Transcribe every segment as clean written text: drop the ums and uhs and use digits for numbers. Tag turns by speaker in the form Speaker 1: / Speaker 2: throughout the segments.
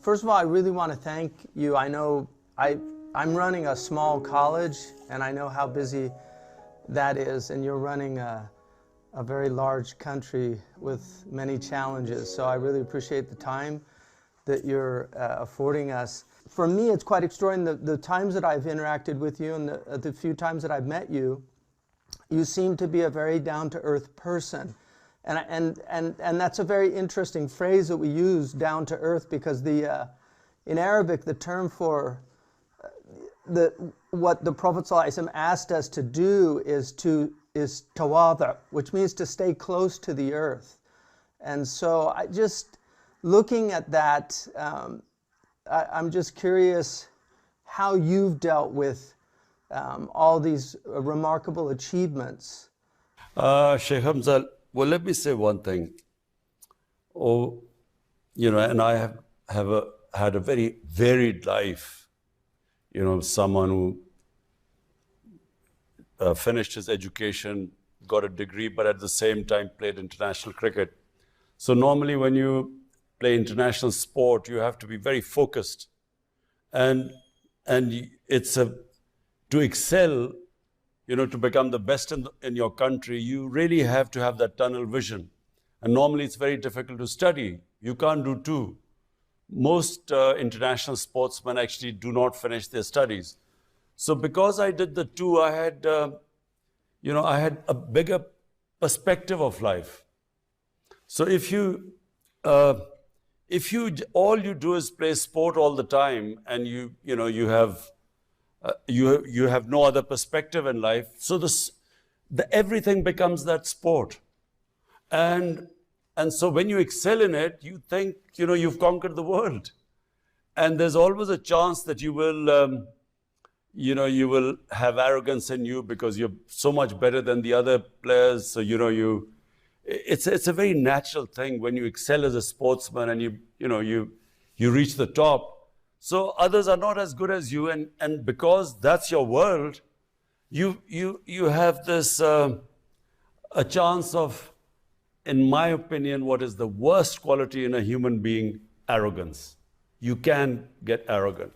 Speaker 1: First of all, I really want to thank you. I know I'm running a small college, and I know how busy that is, and you're running a very large country with many challenges. So I really appreciate the time that you're affording us. For me, it's quite extraordinary. The times that I've interacted with you and the few times that I've met you, you seem to be a very down-to-earth person. And that's a very interesting phrase that we use, down to earth, because in Arabic, the term for what the Prophet ﷺ asked us to do is tawada, which means to stay close to the earth. And so looking at that, I'm just curious how you've dealt with all these remarkable achievements.
Speaker 2: Shaykh Hamza, well, let me say one thing. And I have had a very varied life. Someone who finished his education, got a degree, but at the same time played international cricket. So normally when you play international sport, you have to be very focused. And it's to excel, to become the best in your country, you really have to have that tunnel vision. And normally it's very difficult to study. You can't do two. Most international sportsmen actually do not finish their studies. So because I did the two, I had a bigger perspective of life. So if you all you do is play sport all the time, and you have no other perspective in life, so everything becomes that sport. And so when you excel in it, you think, you've conquered the world. And there's always a chance that you will have arrogance in you because you're so much better than the other players. So, it's a very natural thing when you excel as a sportsman and you reach the top. So others are not as good as you, and because that's your world, you have this a chance of, in my opinion, what is the worst quality in a human being? Arrogance. You can get arrogant.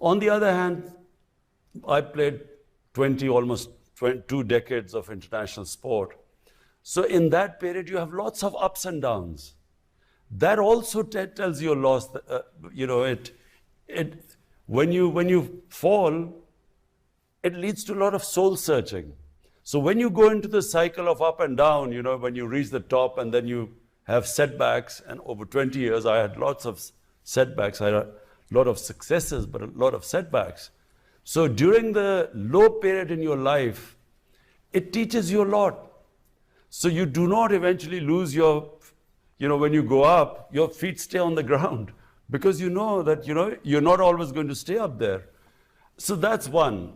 Speaker 2: On the other hand, I played almost 22 decades of international sport. So in that period, you have lots of ups and downs. That also tells you a loss. When you fall, it leads to a lot of soul searching. So when you go into the cycle of up and down, when you reach the top and then you have setbacks, and over 20 years, I had lots of setbacks. I had a lot of successes, but a lot of setbacks. So during the low period in your life, it teaches you a lot. So you do not eventually lose when you go up, your feet stay on the ground, because you know that, you're not always going to stay up there. So that's one.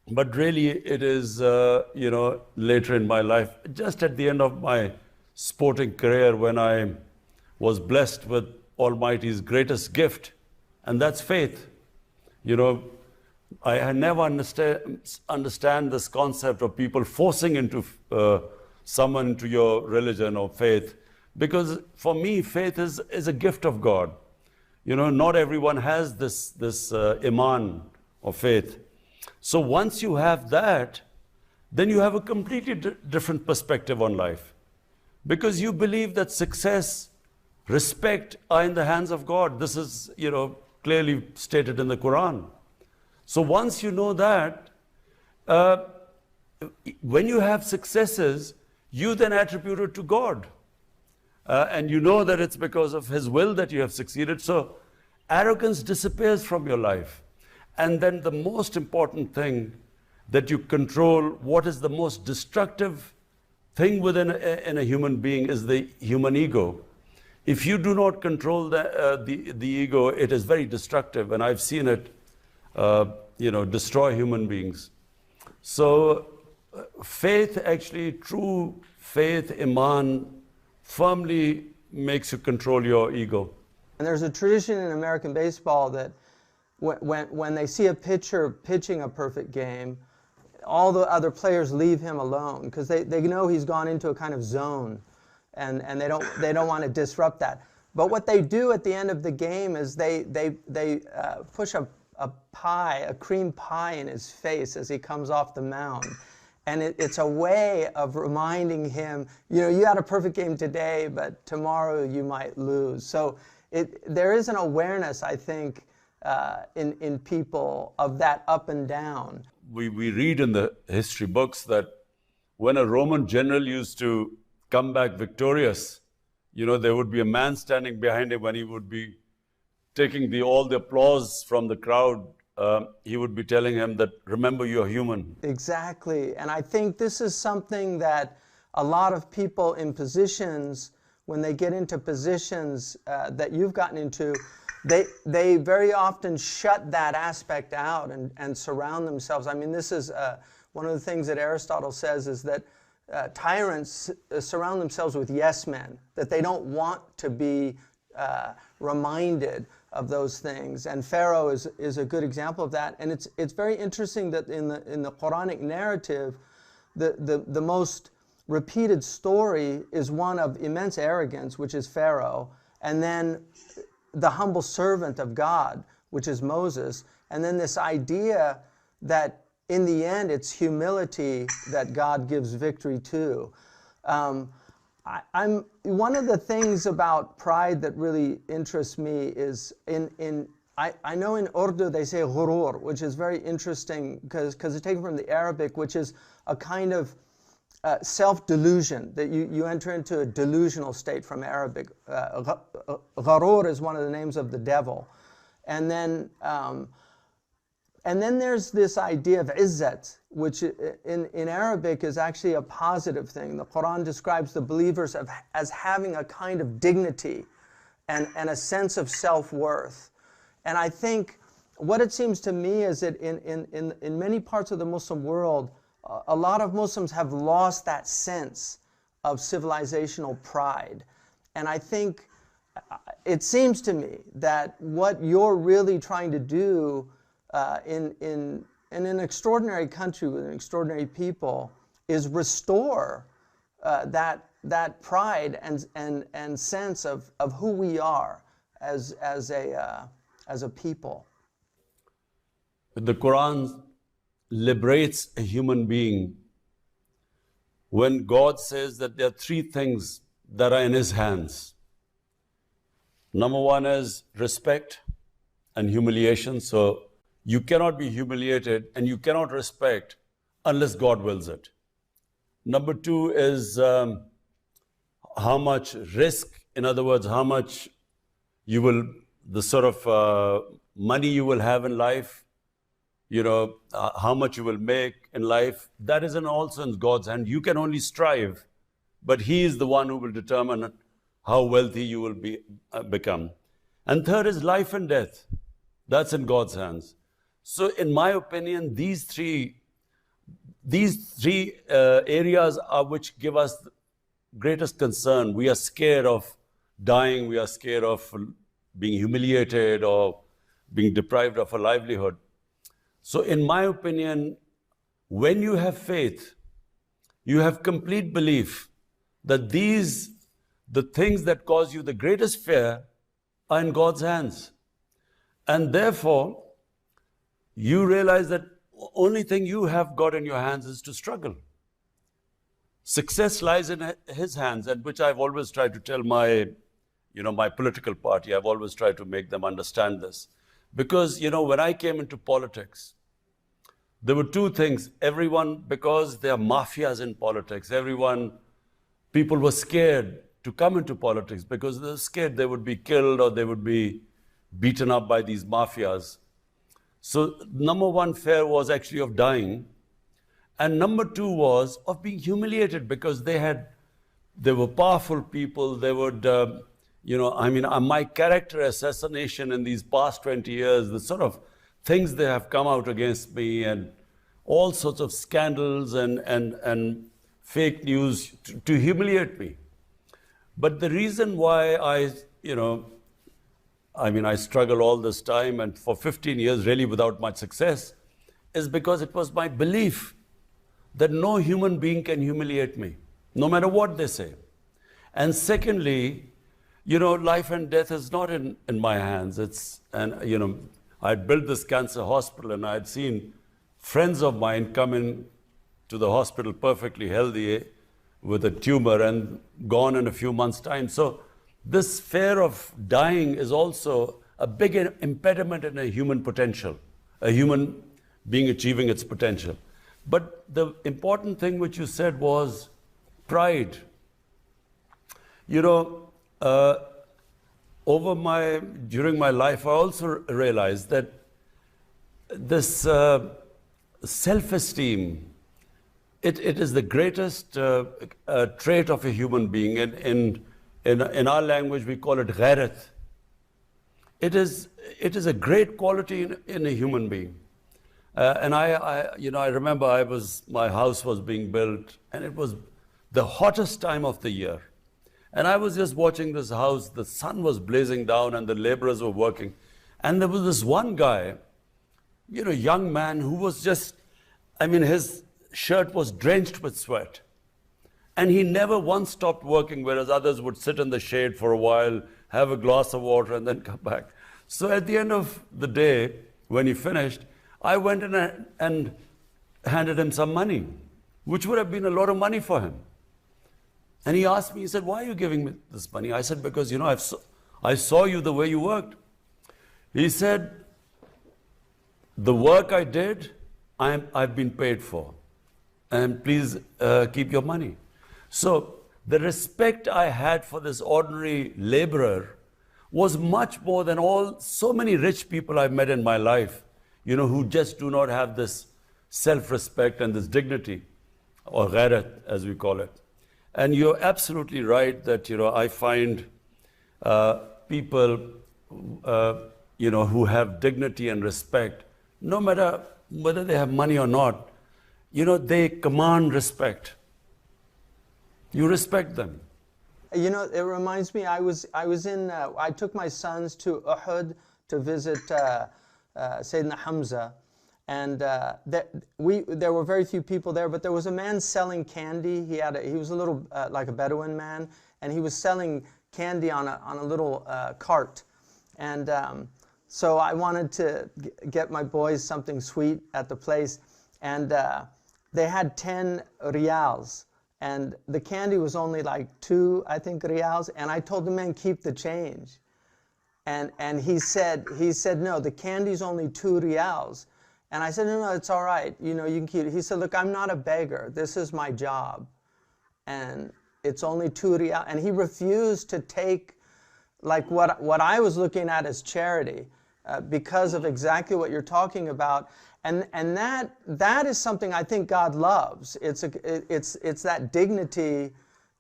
Speaker 2: But really, it is, later in my life, just at the end of my sporting career, when I was blessed with Almighty's greatest gift, and that's faith. I never understand this concept of people forcing someone into your religion or faith, because for me, faith is a gift of God. Not everyone has this iman of faith. So once you have that, then you have a completely different perspective on life, because you believe that success, respect are in the hands of God. This is, clearly stated in the Quran. So once you know that, when you have successes, you then attribute it to God. And you know that it's because of His will that you have succeeded. So arrogance disappears from your life. And then the most important thing, that you control what is the most destructive thing in a human being, is the human ego. If you do not control the ego, it is very destructive. And I've seen it destroy human beings. So faith, actually, true faith, iman, firmly makes you control your ego.
Speaker 1: And there's a tradition in American baseball that when they see a pitcher pitching a perfect game, all the other players leave him alone, because they know he's gone into a kind of zone, and they don't want to disrupt that. But what they do at the end of the game is they push a pie, a cream pie in his face as he comes off the mound. And it's a way of reminding him, you know, you had a perfect game today, but tomorrow you might lose. So there is an awareness, I think, in people of that up and down.
Speaker 2: We read in the history books that when a Roman general used to come back victorious, you know, there would be a man standing behind him when he would be taking all the applause from the crowd. He would be telling him that, remember, you're human.
Speaker 1: Exactly. And I think this is something that a lot of people in positions, when they get into positions that you've gotten into, they very often shut that aspect out and surround themselves. I mean, this is one of the things that Aristotle says is that tyrants surround themselves with yes men, that they don't want to be reminded of those things. And Pharaoh is a good example of that. And it's very interesting that in the Quranic narrative, the most repeated story is one of immense arrogance, which is Pharaoh, and then the humble servant of God, which is Moses, and then this idea that in the end it's humility that God gives victory to. I'm one of the things about pride that really interests me is I know in Urdu they say ghurur, which is very interesting because it's taken from the Arabic, which is a kind of self-delusion, that you enter into a delusional state from Arabic. Gharur is one of the names of the devil. And then there's this idea of izzat, which in Arabic is actually a positive thing. The Quran describes the believers as having a kind of dignity and a sense of self-worth. And I think what it seems to me is that in many parts of the Muslim world, a lot of Muslims have lost that sense of civilizational pride. And I think it seems to me that what you're really trying to do in an extraordinary country with an extraordinary people is restore that pride and sense of who we are as a people.
Speaker 2: The Quran liberates a human being when God says that there are three things that are in His hands. Number one is respect and humiliation. So you cannot be humiliated and you cannot respect unless God wills it. Number two is how much risk, in other words, how much you will, the sort of money you will have in life, you know, how much you will make in life, that is also in God's hand. You can only strive, but He is the one who will determine how wealthy you will become. And third is life and death. That's in God's hands. So in my opinion, these three areas are which give us the greatest concern. We are scared of dying. We are scared of being humiliated or being deprived of a livelihood. So in my opinion, when you have faith, you have complete belief that the things that cause you the greatest fear are in God's hands. And therefore, you realize that the only thing you have got in your hands is to struggle. Success lies in His hands, and which I've always tried to tell my political party. I've always tried to make them understand this. Because, when I came into politics, there were two things. Everyone, because there are mafias in politics, people were scared to come into politics because they were scared they would be killed or they would be beaten up by these mafias. So number one fear was actually of dying. And number two was of being humiliated because they were powerful people. They would, my character assassination in these past 20 years, the sort of things they have come out against me and all sorts of scandals and fake news to humiliate me. But the reason why I struggle all this time and for 15 years really without much success is because it was my belief that no human being can humiliate me, no matter what they say. And secondly, life and death is not in my hands. I'd built this cancer hospital, and I'd seen friends of mine come in to the hospital perfectly healthy with a tumor and gone in a few months' time. So this fear of dying is also a big impediment in a human potential, a human being achieving its potential. But the important thing which you said was pride. During my life, I also realized that this self-esteem, it is the greatest trait of a human being. In our language, we call it ghairat. It is a great quality in a human being. And I remember my house was being built, and it was the hottest time of the year. And I was just watching this house, the sun was blazing down and the laborers were working. And there was this one guy, young man who was his shirt was drenched with sweat. And he never once stopped working, whereas others would sit in the shade for a while, have a glass of water, and then come back. So at the end of the day, when he finished, I went in and handed him some money, which would have been a lot of money for him. And he asked me, he said, "Why are you giving me this money?" I said, "Because, I saw you the way you worked." He said, "The work I did, I've been paid for. And please keep your money." So the respect I had for this ordinary laborer was much more than so many rich people I've met in my life, who just do not have this self-respect and this dignity, or ghairat, as we call it. And you're absolutely right that, I find people, who have dignity and respect, no matter whether they have money or not, they command respect. You respect them.
Speaker 1: It reminds me, I took my sons to Uhud to visit Sayyidina Hamza. And there were very few people there, but there was a man selling candy. He was a little like a Bedouin man, and he was selling candy on a little cart. And so I wanted to get my boys something sweet at the place, and they had 10 riyals, and the candy was only like 2, I think, riyals. And I told the man, "Keep the change." And he said, "No, the candy's only 2 riyals." And I said, no, it's all right. You can keep it. He said, "Look, I'm not a beggar. This is my job. And it's only 2 riyal." And he refused to take like what I was looking at as charity because of exactly what you're talking about. And that is something I think God loves. It's that dignity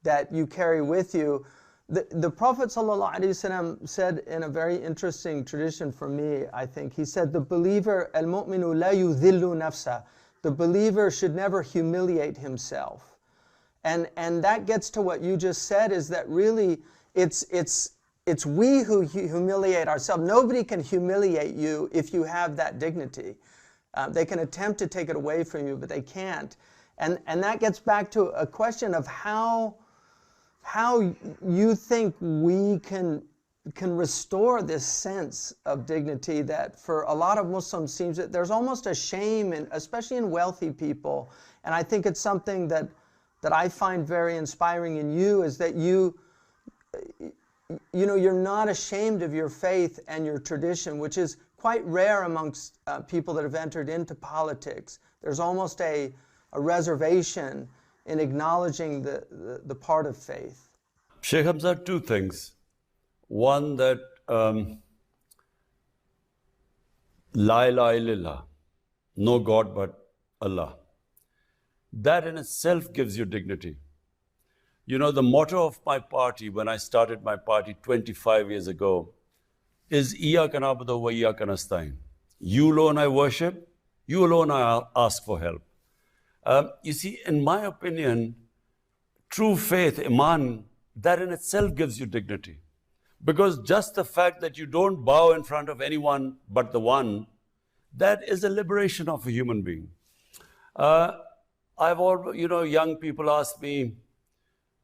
Speaker 1: that you carry with you. The Prophet ﷺ said in a very interesting tradition for me, I think, he said, the believer, al-mu'minu la yudhillu nafsa, the believer should never humiliate himself. And that gets to what you just said, is that really it's we who humiliate ourselves. Nobody can humiliate you if you have that dignity. They can attempt to take it away from you, but they can't. And that gets back to a question of how you think we can restore this sense of dignity that for a lot of Muslims seems that there's almost a shame, especially in wealthy people. And I think it's something that I find very inspiring in you, is that you're not ashamed of your faith and your tradition, which is quite rare amongst people that have entered into politics. There's almost a reservation in acknowledging the part of faith.
Speaker 2: Shaykh Hamza, 2 things. One, that La ilaha illallah, no God but Allah. That in itself gives you dignity. The motto of my party, when I started my party 25 years ago, is Iyyaka na'budu wa iyyaka nasta'in. You alone I worship, you alone I ask for help. You see, in my opinion, true faith, Iman, that in itself gives you dignity. Because just the fact that you don't bow in front of anyone but the one, that is a liberation of a human being. Young people ask me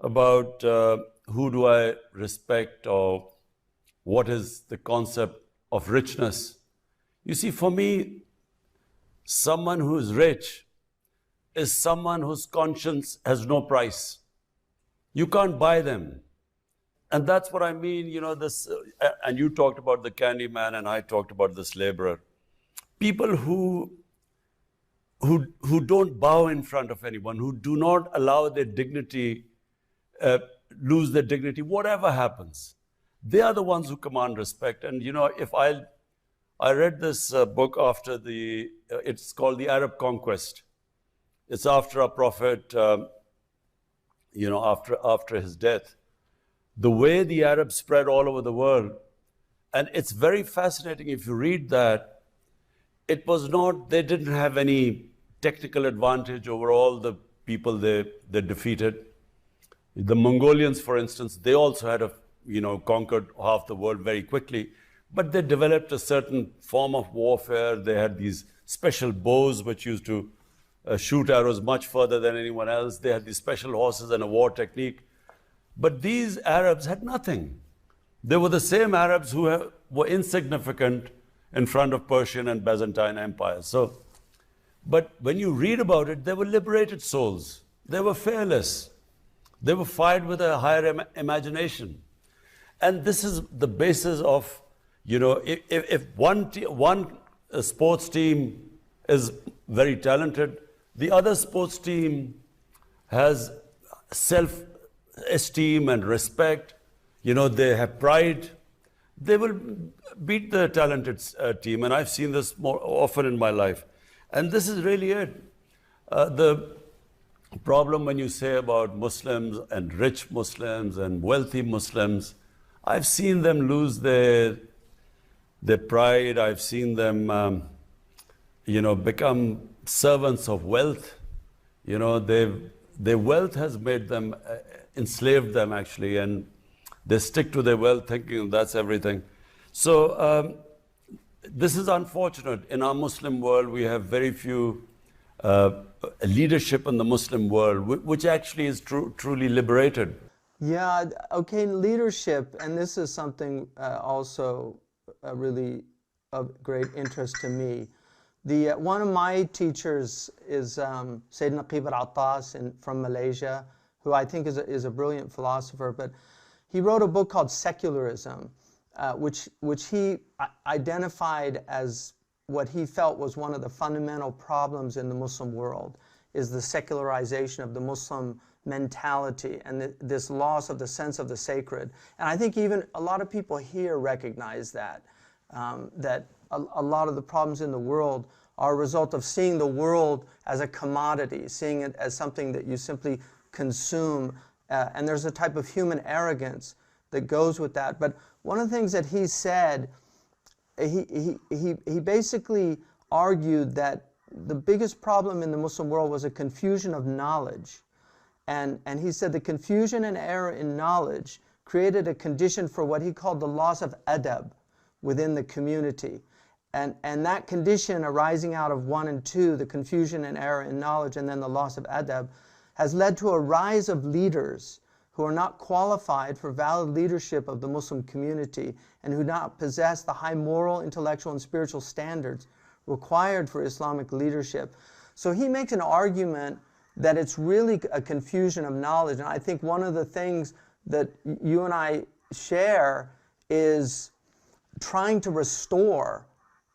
Speaker 2: about who do I respect, or what is the concept of richness? You see, for me, someone who is rich is someone whose conscience has no price. You can't buy them. And that's what I mean, this, and you talked about the candy man and I talked about this laborer. People who don't bow in front of anyone, who do not allow their dignity, lose their dignity, whatever happens. They are the ones who command respect. And if I read this book after it's called The Arab Conquest. It's after our Prophet, after his death. The way the Arabs spread all over the world. And it's very fascinating if you read that. It was not, they didn't have any technical advantage over all the people they defeated. The Mongolians, for instance, they also had conquered half the world very quickly. But they developed a certain form of warfare. They had these special bows which used to shoot arrows much further than anyone else. They had these special horses and a war technique. But these Arabs had nothing. They were the same Arabs who were insignificant in front of Persian and Byzantine empires. But when you read about it, they were liberated souls. They were fearless. They were fired with a higher imagination. And this is the basis of, if one sports team is very talented, the other sports team has self-esteem and respect, they have pride, they will beat the talented team. And I've seen this more often in my life. And this is really it. The problem when you say about Muslims and rich Muslims and wealthy Muslims, I've seen them lose their pride. I've seen them, become servants of wealth. Their wealth has made them, enslaved them actually, and they stick to their wealth thinking that's everything. So this is unfortunate. In our Muslim world, we have very few leadership in the Muslim world, which actually is truly liberated.
Speaker 1: Yeah, okay, leadership, and this is something also really of great interest to me. One of my teachers is Sayyid Naqib al-Attas from Malaysia, who I think is a brilliant philosopher, but he wrote a book called Secularism, which he identified as what he felt was one of the fundamental problems in the Muslim world, is the secularization of the Muslim mentality and this loss of the sense of the sacred. And I think even a lot of people here recognize that, that a lot of the problems in the world are a result of seeing the world as a commodity, seeing it as something that you simply consume. And there's a type of human arrogance that goes with that. But one of the things that he said, he basically argued that the biggest problem in the Muslim world was a confusion of knowledge. And he said the confusion and error in knowledge created a condition for what he called the loss of adab within the community. And that condition arising out of 1 and 2, the confusion and error in knowledge and then the loss of adab, has led to a rise of leaders who are not qualified for valid leadership of the Muslim community and who do not possess the high moral, intellectual, and spiritual standards required for Islamic leadership. So he makes an argument that it's really a confusion of knowledge. And I think one of the things that you and I share is trying to restore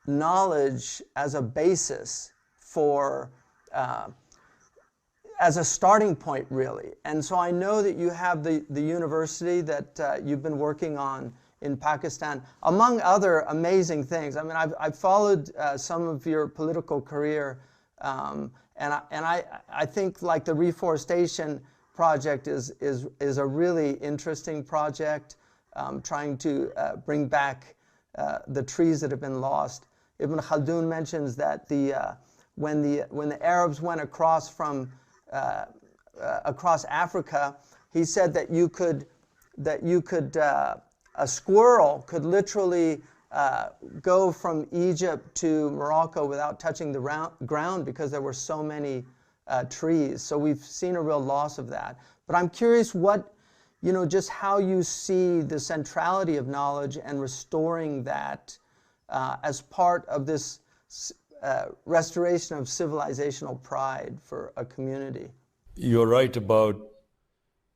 Speaker 1: knowledge as a basis for, as a starting point, really. And so I know that you have the university that you've been working on in Pakistan, among other amazing things. I mean, I've followed some of your political career, and I think like the reforestation project is a really interesting project, trying to bring back the trees that have been lost. Ibn Khaldun mentions that when the Arabs went across from across Africa, he said that a squirrel could literally go from Egypt to Morocco without touching the ground because there were so many trees. So we've seen a real loss of that. But I'm curious what just how you see the centrality of knowledge and restoring that as part of this restoration of civilizational pride for a community.
Speaker 2: You're right about,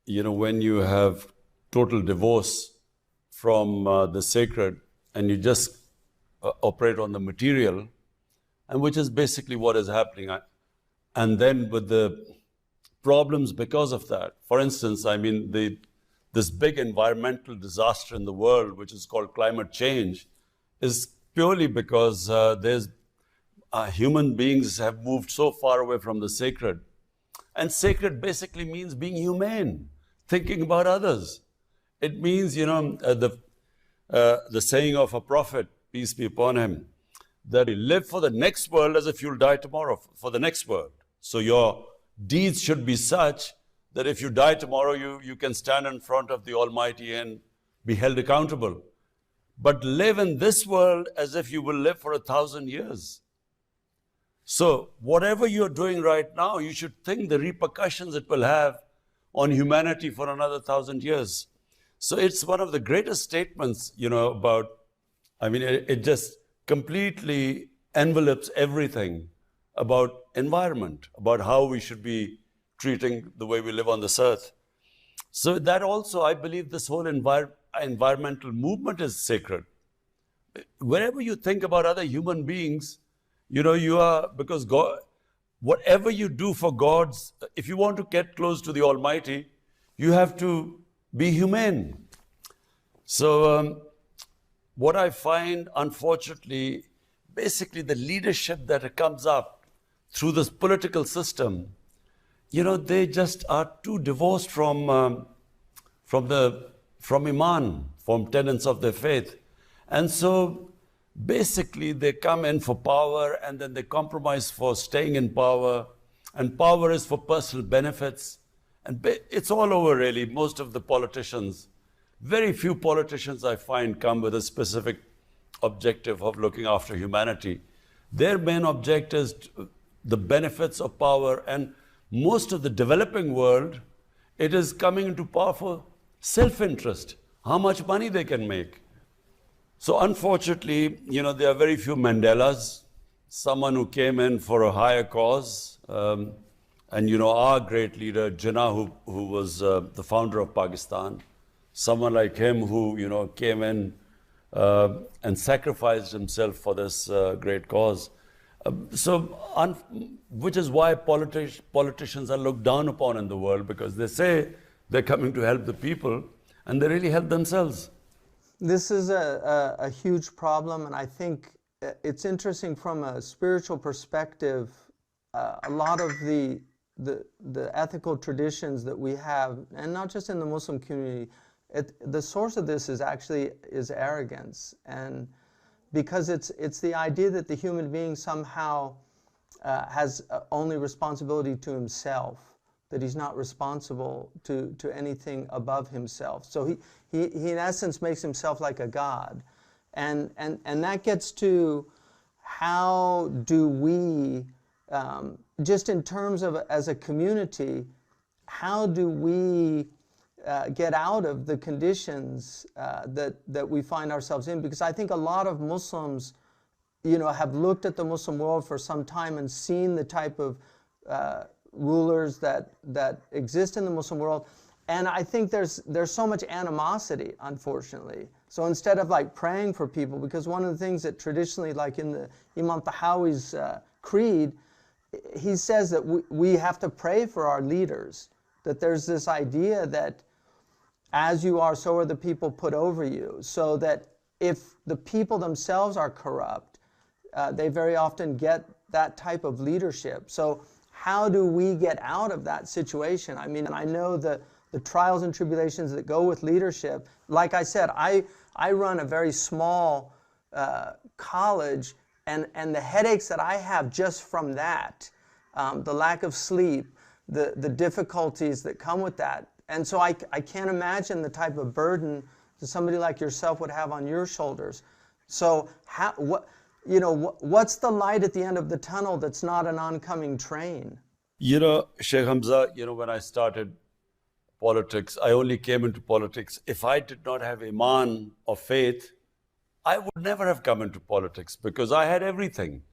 Speaker 2: when you have total divorce from the sacred and you just operate on the material, and which is basically what is happening. And then with the problems because of that, for instance, this big environmental disaster in the world, which is called climate change, is purely because human beings have moved so far away from the sacred. And sacred basically means being humane, thinking about others. It means, the saying of a prophet, peace be upon him, that you live for the next world as if you'll die tomorrow, for the next world. So your deeds should be such that if you die tomorrow, you can stand in front of the Almighty and be held accountable. But live in this world as if you will live for 1,000 years. So whatever you're doing right now, you should think the repercussions it will have on humanity for another 1,000 years. So it's one of the greatest statements, about, it just completely envelopes everything about environment, about how we should be treating the way we live on this earth. So that also, I believe this whole environmental movement is sacred. Wherever you think about other human beings, you are, because God, whatever you do for God's, if you want to get close to the Almighty, you have to be humane. So what I find, unfortunately, basically the leadership that comes up through this political system, they just are too divorced from Iman, from tenets of their faith. And so basically they come in for power and then they compromise for staying in power. And power is for personal benefits. And it's all over really. Most of the politicians, very few politicians I find come with a specific objective of looking after humanity. Their main object is the benefits of power, and most of the developing world, it is coming into power for self-interest, how much money they can make. So unfortunately, there are very few Mandelas, someone who came in for a higher cause. And our great leader, Jinnah, who was the founder of Pakistan, someone like him who, came in and sacrificed himself for this great cause. Which is why politicians are looked down upon in the world, because they say they're coming to help the people, and they really help themselves.
Speaker 1: This is a huge problem, and I think it's interesting from a spiritual perspective. A lot of the ethical traditions that we have, and not just in the Muslim community, the source of this is arrogance, and because it's the idea that the human being somehow has only responsibility to himself, that he's not responsible to anything above himself. So he in essence makes himself like a god, and that gets to how do we just in terms of as a community, how do we get out of the conditions that we find ourselves in? Because I think a lot of Muslims, have looked at the Muslim world for some time and seen the type of rulers that exist in the Muslim world, and I think there's so much animosity, unfortunately. So instead of praying for people, because one of the things that traditionally, like in the Imam Tahawi's creed, he says that we have to pray for our leaders, that there's this idea that as you are, so are the people put over you, so that if the people themselves are corrupt, they very often get that type of leadership. So how do we get out of that situation? I know the trials and tribulations that go with leadership. Like I said, I run a very small college, and the headaches that I have just from that, the lack of sleep, the difficulties that come with that. And so I can't imagine the type of burden that somebody like yourself would have on your shoulders. So what's the light at the end of the tunnel that's not an oncoming train?
Speaker 2: Shaykh Hamza, when I started politics, I only came into politics. If I did not have Iman or faith, I would never have come into politics because I had everything.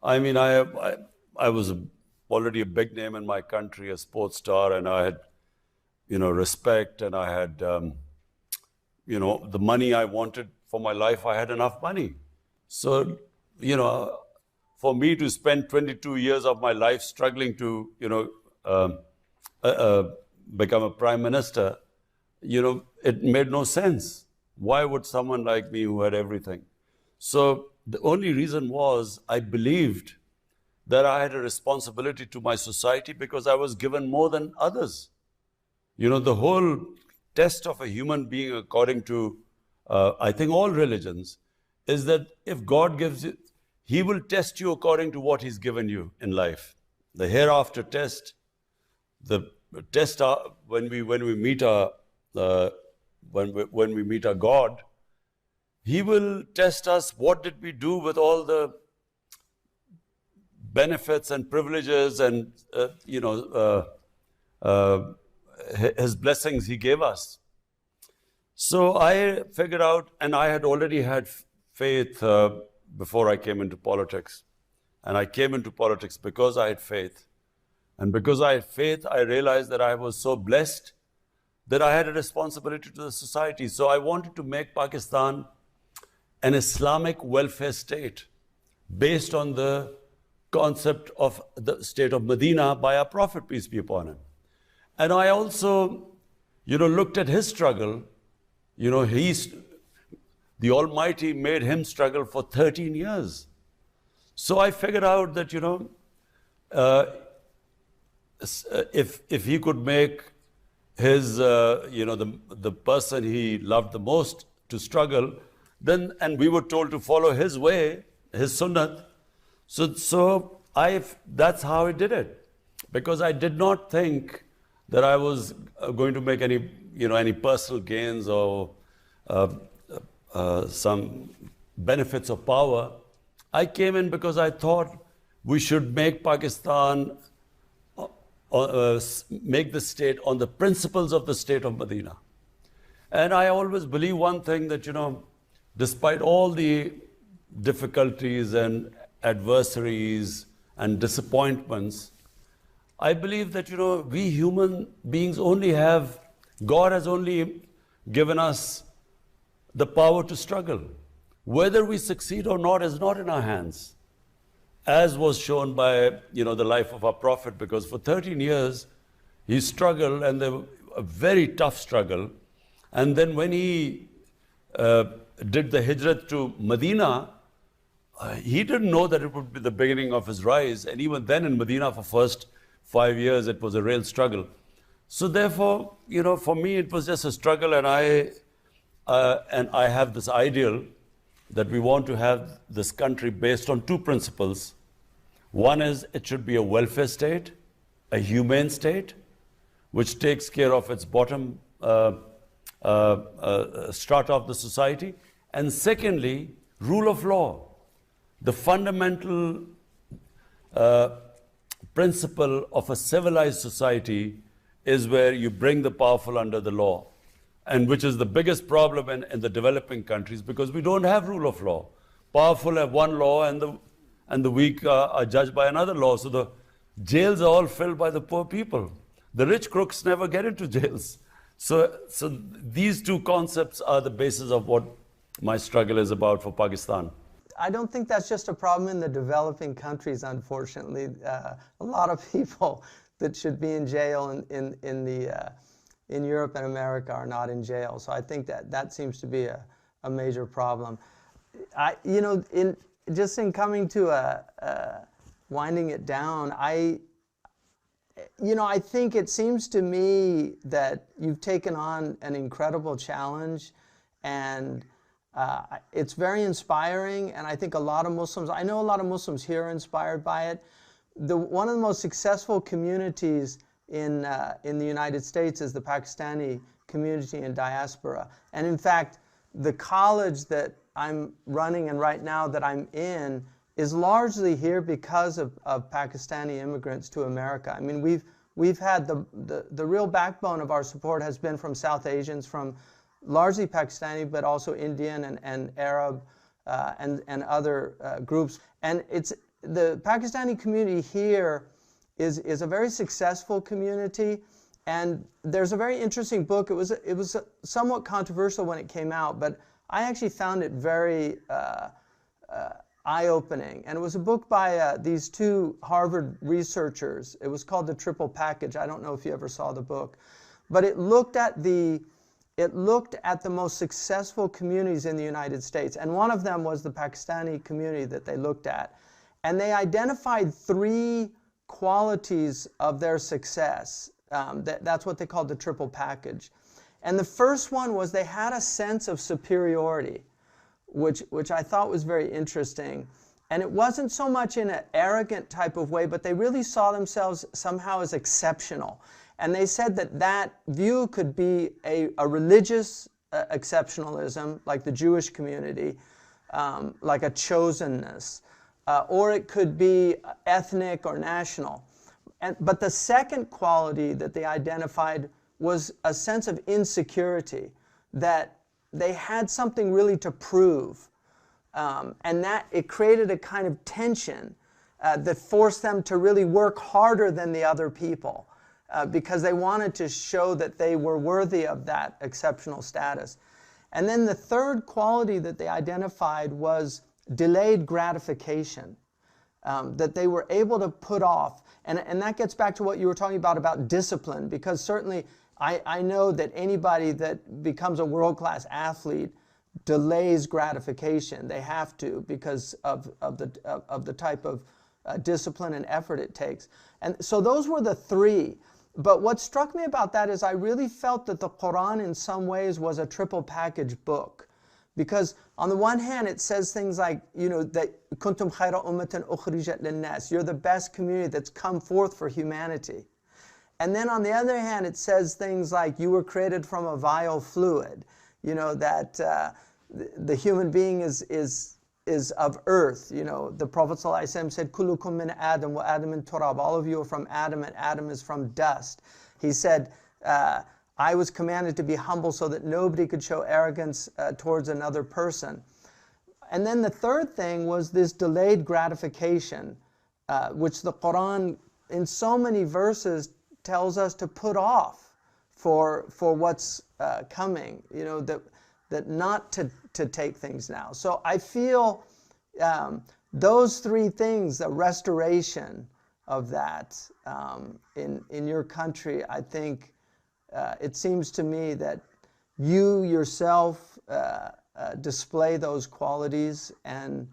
Speaker 2: I mean, I was already a big name in my country, a sports star, and I had, respect, and I had, the money I wanted for my life. I had enough money. So, for me to spend 22 years of my life struggling to, become a prime minister, it made no sense. Why would someone like me who had everything? So the only reason was I believed that I had a responsibility to my society because I was given more than others. The whole test of a human being, according to, I think, all religions, is that if God gives it, He will test you according to what He's given you in life. The hereafter test, the test when we meet our when we meet our God, He will test us. What did we do with all the benefits and privileges and His blessings He gave us? So I figured out, and I had already had faith before I came into politics. And I came into politics because I had faith. And because I had faith, I realized that I was so blessed that I had a responsibility to the society. So I wanted to make Pakistan an Islamic welfare state based on the concept of the state of Medina by our Prophet, peace be upon him. And I also, looked at his struggle. The Almighty made him struggle for 13 years. So I figured out that, if he could make his, the person he loved the most to struggle, then, and we were told to follow his way, his sunnah. So that's how I did it. Because I did not think that I was going to make any personal gains or some benefits of power. I came in because I thought we should make Pakistan, make the state on the principles of the state of Medina. And I always believe one thing, that, despite all the difficulties and adversaries and disappointments, I believe that, we human beings God has only given us the power to struggle. Whether we succeed or not is not in our hands, as was shown by, the life of our Prophet, because for 13 years he struggled, and a very tough struggle. And then when he did the hijrat to Medina, he didn't know that it would be the beginning of his rise. And even then in Medina, for first 5 years, it was a real struggle. So therefore, for me, it was just a struggle. And I have this ideal that we want to have this country based on two principles. One is it should be a welfare state, a humane state, which takes care of its bottom strata of the society. And secondly, rule of law. The fundamental principle of a civilized society is where you bring the powerful under the law, and which is the biggest problem in the developing countries, because we don't have rule of law. Powerful have one law, and the weak are judged by another law. So the jails are all filled by the poor people. The rich crooks never get into jails. So these two concepts are the basis of what my struggle is about for Pakistan.
Speaker 1: I don't think that's just a problem in the developing countries, unfortunately. A lot of people that should be in jail in Europe and America are not in jail. So I think that seems to be a major problem. In coming to winding it down, I think it seems to me that you've taken on an incredible challenge, and it's very inspiring. And I think I know a lot of Muslims here are inspired by it. One of the most successful communities in the United States is the Pakistani community in diaspora. And in fact, the college that I'm running and right now that I'm in is largely here because of Pakistani immigrants to America. I mean, we've had the real backbone of our support has been from South Asians, from largely Pakistani, but also Indian and Arab and other groups. And it's the Pakistani community here is a very successful community. And there's a very interesting book. It was somewhat controversial when it came out, but I actually found it very eye-opening. And it was a book by these two Harvard researchers. It was called The Triple Package. I don't know if you ever saw the book, but it looked at the most successful communities in the United States, and one of them was the Pakistani community that they looked at. And they identified 3 qualities of their success. That's what they called the triple package. And the first one was they had a sense of superiority, which I thought was very interesting. And it wasn't so much in an arrogant type of way, but they really saw themselves somehow as exceptional. And they said that view could be a religious exceptionalism, like the Jewish community, like a chosenness, or it could be ethnic or national. But the second quality that they identified was a sense of insecurity, that they had something really to prove, and that it created a kind of tension that forced them to really work harder than the other people, because they wanted to show that they were worthy of that exceptional status. And then the third quality that they identified was delayed gratification, that they were able to put off. And that gets back to what you were talking about discipline, because certainly I know that anybody that becomes a world-class athlete delays gratification. They have to, because of the type of discipline and effort it takes. And so those were the 3. But what struck me about that is I really felt that the Quran in some ways was a triple package book. Because on the one hand, it says things like, that kuntum khayra ummatan ukhrijat linnas, you're the best community that's come forth for humanity. And then on the other hand, it says things like you were created from a vile fluid, that the human being is of earth. The Prophet ﷺ said, Kullukum min Adam wa Adam min turab. All of you are from Adam, and Adam is from dust. He said, I was commanded to be humble so that nobody could show arrogance towards another person. And then the third thing was this delayed gratification, which the Quran in so many verses tells us to put off for what's coming, that not to take things now. So I feel those 3 things, the restoration of that in your country, I think it seems to me that you yourself display those qualities, and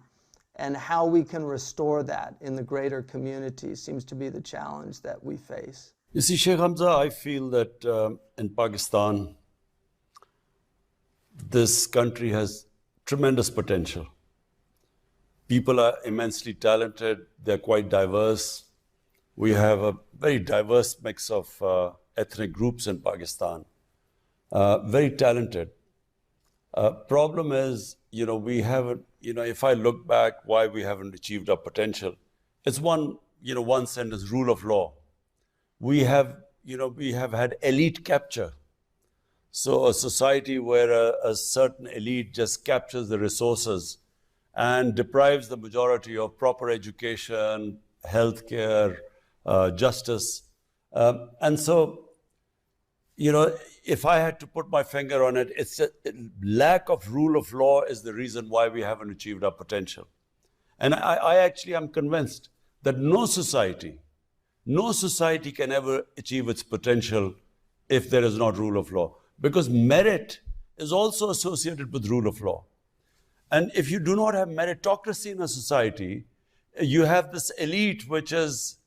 Speaker 1: how we can restore that in the greater community seems to be the challenge that we face.
Speaker 2: You see, Shaykh Hamza, I feel that in Pakistan, this country has tremendous potential. People are immensely talented, they're quite diverse. We have a very diverse mix of ethnic groups in Pakistan, very talented. Problem is, we haven't, if I look back why we haven't achieved our potential, it's one sentence, rule of law. We have had elite capture. So a society where a certain elite just captures the resources and deprives the majority of proper education, healthcare, justice. And so, if I had to put my finger on it, it's a lack of rule of law is the reason why we haven't achieved our potential. And I actually am convinced that no society can ever achieve its potential if there is not rule of law. Because merit is also associated with rule of law. And if you do not have meritocracy in a society, you have this elite which is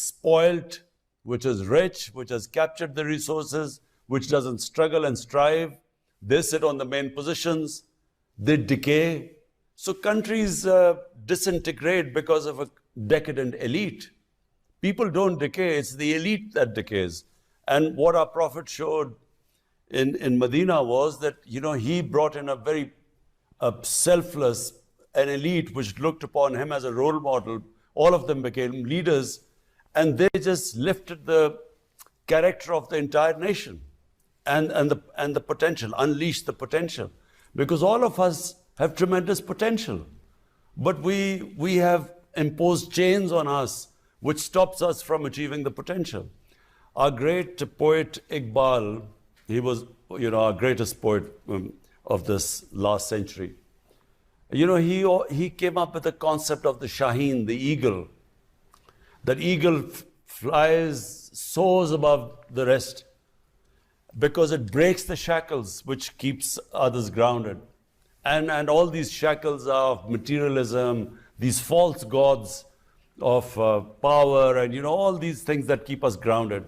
Speaker 2: spoiled, which is rich, which has captured the resources, which doesn't struggle and strive. They sit on the main positions, they decay. So countries disintegrate because of a decadent elite. People don't decay, it's the elite that decays. And what our Prophet showed in Medina was that, he brought in a very selfless, an elite which looked upon him as a role model. All of them became leaders. and they just lifted the character of the entire nation and the potential, unleashed the potential. Because all of us have tremendous potential, but we have imposed chains on us which stops us from achieving the potential. Our great poet Iqbal, he was, our greatest poet of this last century. He came up with the concept of the Shaheen, the eagle. That eagle flies, soars above the rest because it breaks the shackles which keeps others grounded. And all these shackles of materialism, these false gods of power, and all these things that keep us grounded.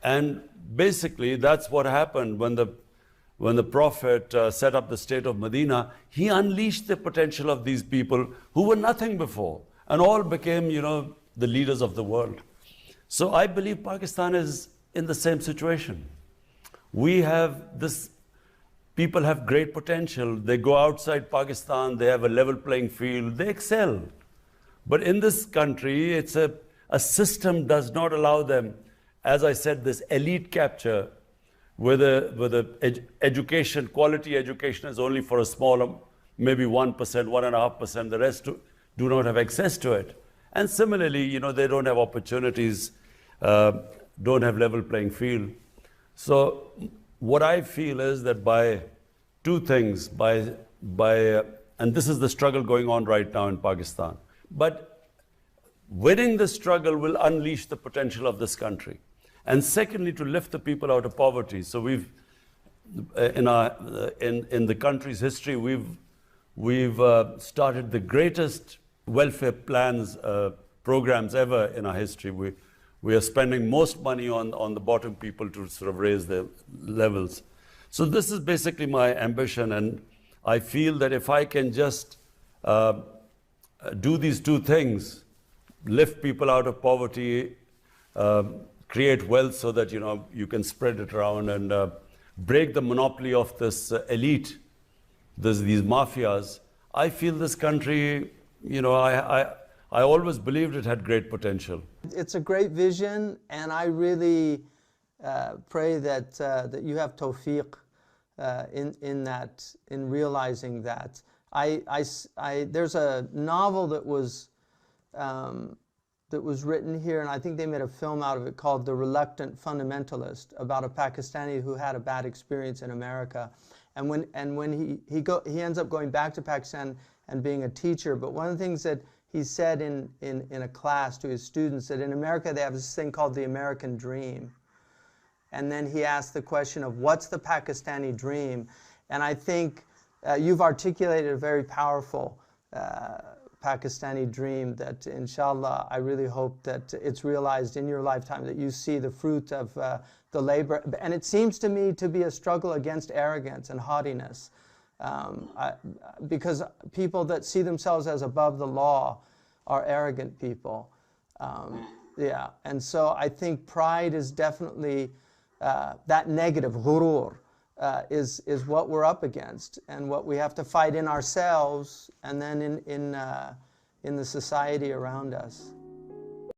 Speaker 2: And basically, that's what happened when the Prophet set up the state of Medina. He unleashed the potential of these people who were nothing before, and all became, the leaders of the world. So I believe Pakistan is in the same situation. We have this, people have great potential. They go outside Pakistan, they have a level playing field, they excel. But in this country, it's a system does not allow them, as I said, this elite capture, where the education, quality education is only for a small, maybe 1%, 1.5%, the rest do not have access to it. And similarly, they don't have opportunities, don't have level playing field. So what I feel is that by two things, and this is the struggle going on right now in Pakistan, but winning the struggle will unleash the potential of this country. And secondly, to lift the people out of poverty. So we've, in the country's history, we've started the greatest welfare plans, programs ever in our history. We are spending most money on the bottom people to sort of raise their levels. So this is basically my ambition, and I feel that if I can just do these two things, lift people out of poverty, create wealth so that you can spread it around, and break the monopoly of this elite, these mafias, I feel this country, I always believed it had great potential.
Speaker 1: It's a great vision, and I really pray that you have tawfiq in realizing that. There's a novel that was written here, and I think they made a film out of it, called The Reluctant Fundamentalist, about a Pakistani who had a bad experience in America. And when he ends up going back to Pakistan and being a teacher, but one of the things that he said in a class to his students, that in America they have this thing called the American dream. And then he asked the question of, what's the Pakistani dream? And I think you've articulated a very powerful Pakistani dream that, inshallah, I really hope that it's realized in your lifetime, that you see the fruit of the labor. And it seems to me to be a struggle against arrogance and haughtiness. Because people that see themselves as above the law are arrogant people. Yeah, and so I think pride is definitely that negative, ghurur, is what we're up against, and what we have to fight in ourselves, and then in the society around us.